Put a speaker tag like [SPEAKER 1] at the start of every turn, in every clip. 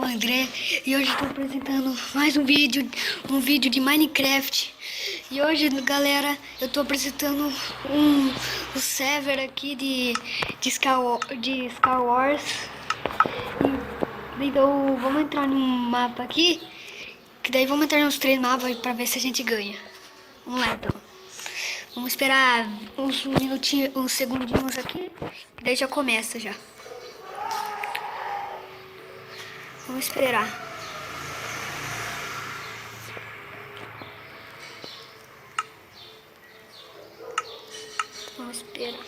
[SPEAKER 1] o André e hoje estou apresentando mais um vídeo de Minecraft. E hoje, galera, eu estou apresentando o server aqui de Star Wars. Então vamos entrar num mapa aqui, que daí vamos entrar nos 3 mapas para ver se a gente ganha. Vamos lá então. Vamos esperar uns minutinhos, uns segundinhos aqui, e daí já começa já. Vamos esperar. Vamos esperar.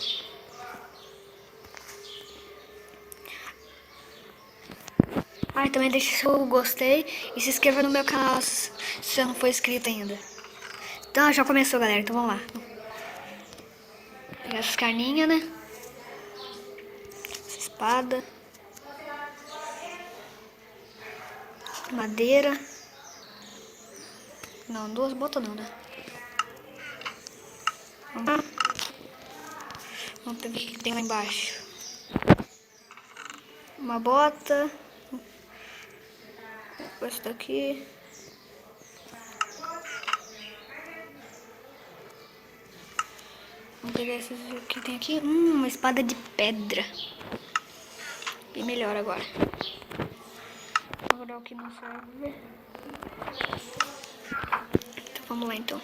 [SPEAKER 1] Ah, também deixa seu gostei e se inscreva no meu canal se você não for inscrito ainda. Então já começou, galera, então vamos lá. Pegar essas carninhas, né? Essa espada. Madeira. Não, 2 botas não, né? Vamos ver o que tem lá embaixo. Uma bota. Esse daqui. Vamos pegar esses que tem aqui. Uma espada de pedra. Bem melhor agora. Vou dar o que não serve. Então vamos lá então.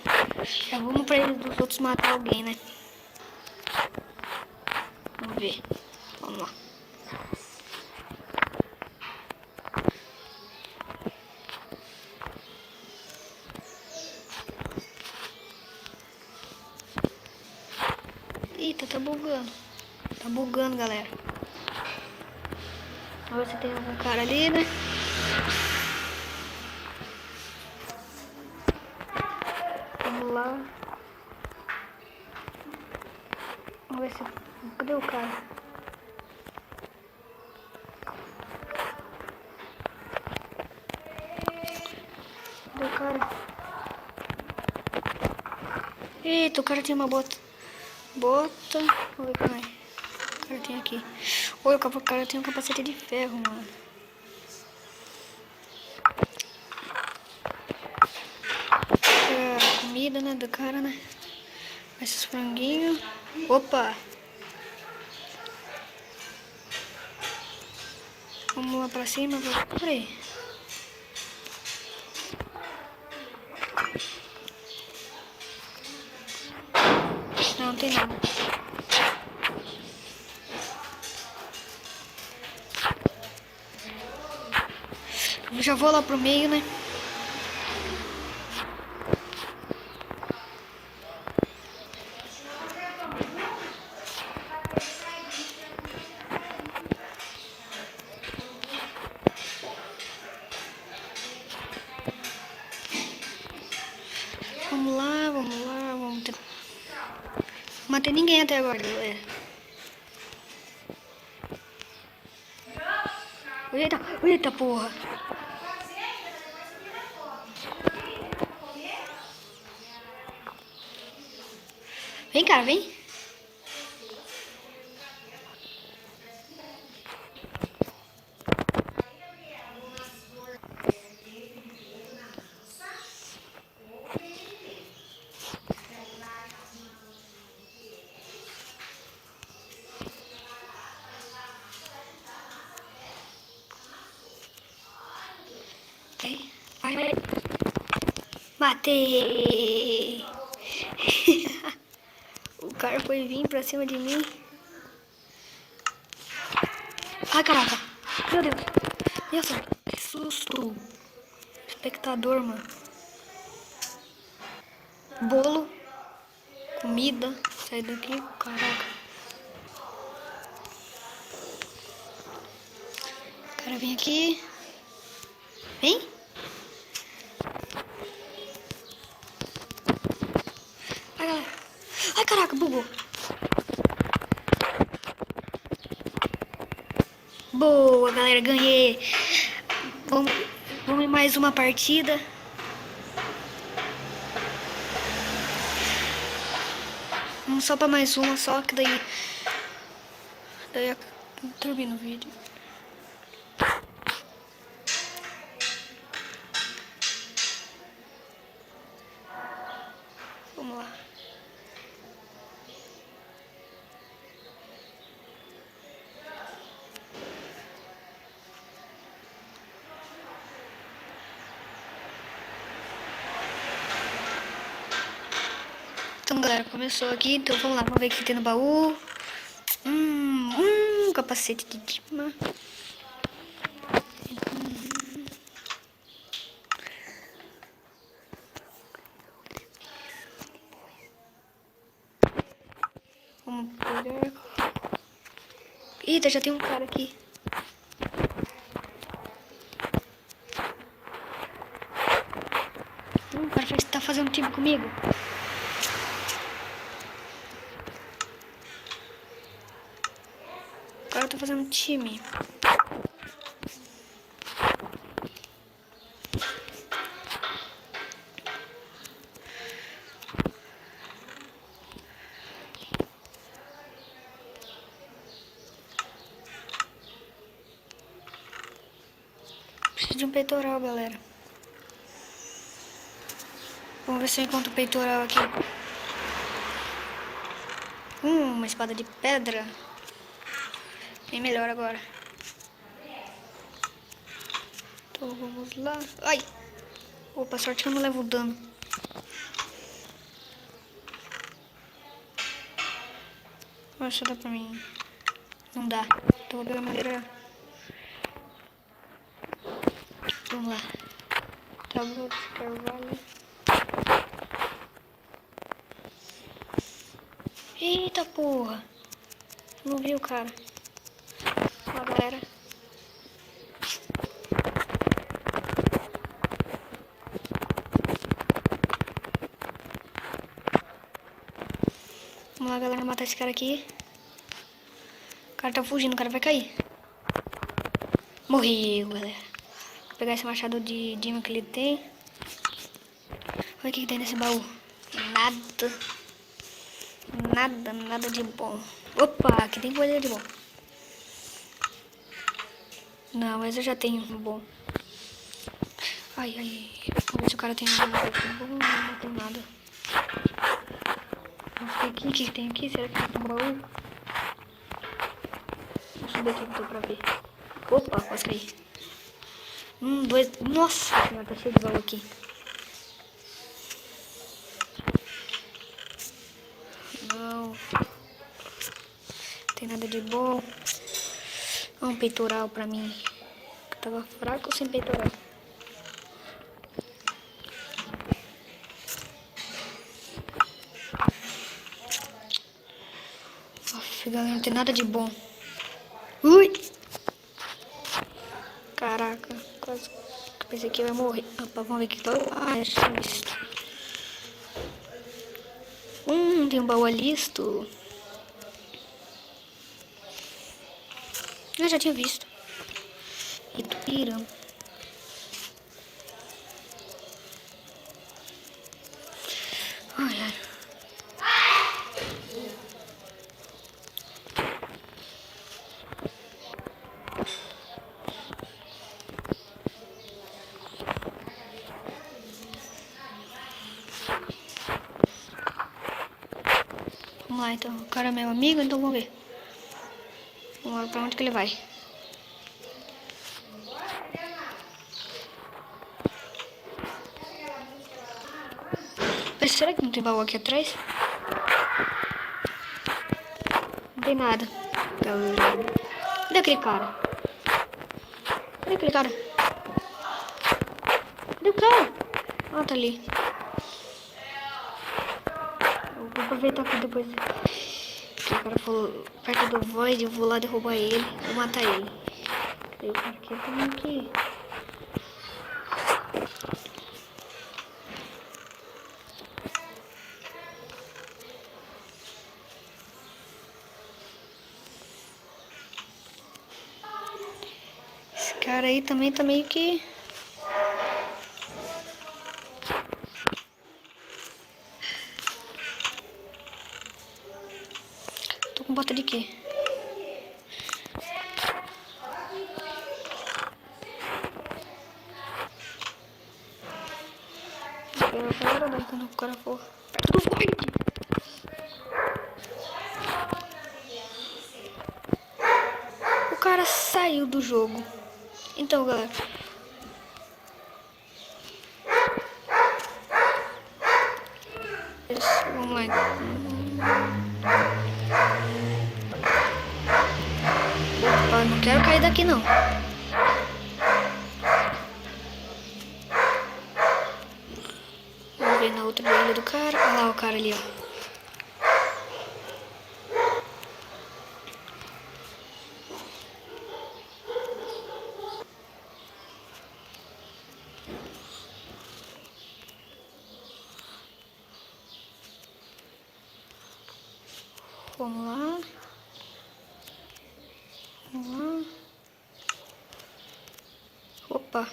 [SPEAKER 1] Já vamos pra eles dos outros matar alguém, né? Vamos ver. Vamos lá. Eita, tá bugando. Tá bugando, galera. Vamos ver se tem algum cara ali, né? Vamos lá. Vamos ver se... Cadê o cara? Cadê o cara? Eita, o cara tem uma bota. Bota. Vamos ver como é. O cara tem aqui. Oi, o cara tem um capacete de ferro, mano. A comida, né, do cara, né? Esses franguinhos. Opa! Vamos lá pra cima. Peraí. Não tem nada. Eu já vou lá pro meio, né? Vamos lá, vamos lá, vamos ter... Não matei ninguém até agora, galera. Eita, eita porra. Vem, cara, vem. Vai, vai. Matei. O cara foi vir pra cima de mim. Ai, caraca. Meu Deus. Nossa, que susto. Espectador, mano. Bolo. Comida. Sai daqui. Caraca. O cara vem aqui. Vem. Ai, galera. Ai, caraca, bugou. Boa, galera, ganhei. Vamos em mais uma partida. Vamos só pra mais uma, só que daí termina o vídeo. galera, começou aqui, então vamos lá, vamos ver o que tem no baú. Capacete de Dima. Vamos pegar. Eita, já tem um cara aqui. O cara tá fazendo time comigo. O cara tá fazendo time. Preciso de um peitoral, galera. Vamos ver se eu encontro o peitoral aqui. Uma espada de pedra. Bem melhor agora. Então vamos lá. Ai! Opa, sorte que eu não levo dano. Nossa, dá pra mim. Não dá. Então vou pegar madeira. Vamos lá. Tábua de carvalho. Eita porra. Não vi o cara. Ó, galera. Vamos lá, galera, matar esse cara aqui. O cara tá fugindo, o cara vai cair. Morreu, galera. Vou pegar esse machado de Dima que ele tem. Olha o que tem nesse baú. Nada. Nada de bom. Opa, aqui tem coisa de bom. Não, mas eu já tenho um bom. Ai. Vamos ver se o cara tem nada de bom. Não tem nada. Vamos ver aqui, o que tem aqui? Será que tem um baú? Vou subir aqui então pra ver. Opa, quase caí. Dois. Nossa senhora, tá cheio de baú aqui. Não tem nada de bom. Um peitoral pra mim. Tava fraco sem peitoral. Nossa, galera, não tem nada de bom. Ui! Caraca, quase pensei que eu ia morrer. Opa, vamos ver o que tá. Ah, já visto. Tem um baú listo. Eu já tinha visto. Itupira. Ai. Vamos lá, então. O cara é meu amigo, então vamos ver. Vamos lá, pra onde que ele vai? Mas será que não tem baú aqui atrás? Não tem nada. Cadê aquele cara? Cadê aquele cara? Cadê o cara? Ah, tá ali. Eu vou aproveitar que depois que o cara falou perto do Void, eu vou lá derrubar ele, vou matar ele. Cadê o cara aqui? Também aqui. Esse cara aí também tá meio que... Tô com bota de quê? Agora daí quando o cara for perto do Void. O cara saiu do jogo. Então, galera, vamos Vamos lá. Opa, não quero cair daqui não. Vamos ver na outra ilha do cara. Olha lá o cara ali, ó. Vamos lá. Vamos lá. Opa.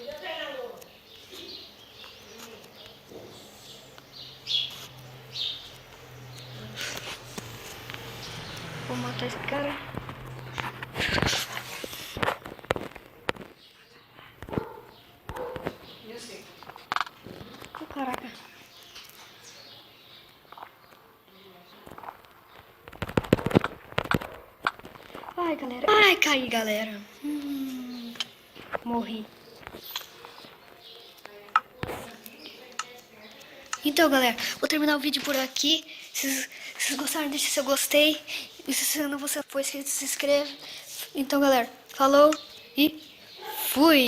[SPEAKER 1] Vou matar esse cara. Oh, caraca. Ai, galera. Ai, caí, galera. Morri. Então, galera, vou terminar o vídeo por aqui. Se vocês gostaram, deixa seu gostei. E se não você for inscrito, se inscreve. Então, galera, falou e fui!